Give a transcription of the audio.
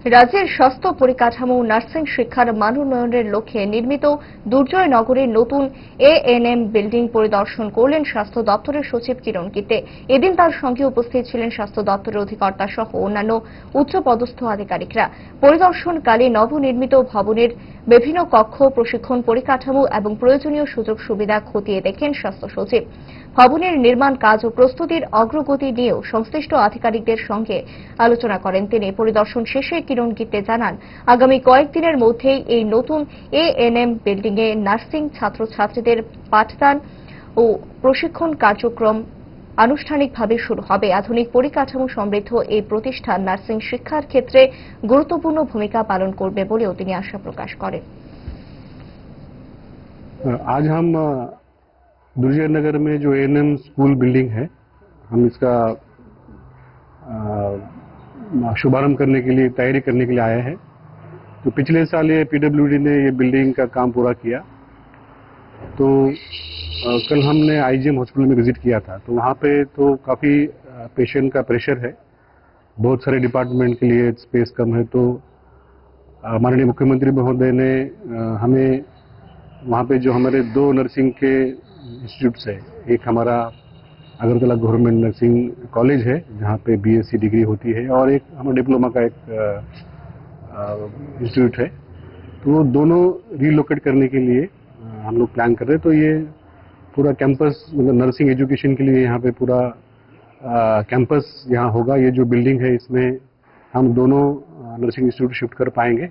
রাজ্যের স্বাস্থ্য পরিকাঠামো নার্সিং শিক্ষার মান উন্নয়নের লক্ষ্যে নির্মিত দুর্জয় নগরের নতুন এএনএম বিল্ডিং পরিদর্শন করলেন স্বাস্থ্য দপ্তরের সচিব কিরণ গিতে। এদিন তার সঙ্গে উপস্থিত ছিলেন স্বাস্থ্য দপ্তরের অধিকর্তা সহ অন্যান্য উচ্চপদস্থ আধিকারিকরা। পরিদর্শনকালে নবনির্মিত ভবনের বিভিন্ন কক্ষ, প্রশিক্ষণ পরিকাঠামো এবং প্রয়োজনীয় সুযোগ সুবিধা খতিয়ে দেখেন স্বাস্থ্য সচিব। ভবনের নির্মাণ কাজ ও প্রস্তুতির অগ্রগতি নিয়েও সংশ্লিষ্ট আধিকারিকদের সঙ্গে আলোচনা করেন তিনি। পরিদর্শন শেষে কিরণ গিতে জানান, আগামী কয়েকদিনের মধ্যেই এই নতুন এএনএম বিল্ডিং এ নার্সিং ছাত্রছাত্রীদের পাঠদান ও প্রশিক্ষণ কার্যক্রম আনুষ্ঠানিকভাবে শুরু হবে। আধুনিক পরিকাঠামো সমৃদ্ধ এই প্রতিষ্ঠান নার্সিং শিক্ষার ক্ষেত্রে গুরুত্বপূর্ণ ভূমিকা পালন করবে বলেও তিনি আশা প্রকাশ করেন। आज हम दुर्जय नगर में जो एएनएम स्कूल बिल्डिंग है, हम इसका शुभारंभ करने के लिए, तैयारी करने के लिए आए हैं। तो पिछले साल ये पीडब्ल्यूडी ने ये बिल्डिंग का काम पूरा किया। तो कल हमने आईजीएम हॉस्पिटल में विजिट किया था, तो वहाँ पे तो काफ़ी पेशेंट का प्रेशर है, बहुत सारे डिपार्टमेंट के लिए स्पेस कम है। तो माननीय मुख्यमंत्री महोदय ने हमें वहाँ पे जो हमारे दो नर्सिंग के इंस्टीट्यूट्स है, एक हमारा अगरतला गवर्नमेंट नर्सिंग कॉलेज है जहाँ पे बीएससी डिग्री होती है, और एक हमारा डिप्लोमा का एक इंस्टीट्यूट है। तो वो दोनों रीलोकेट करने के लिए हम लोग प्लान कर रहे हैं। तो ये पूरा कैंपस, मतलब नर्सिंग एजुकेशन के लिए यहाँ पे पूरा कैंपस यहाँ होगा। ये जो बिल्डिंग है इसमें हम दोनों नर्सिंग इंस्टीट्यूट शिफ्ट कर पाएंगे।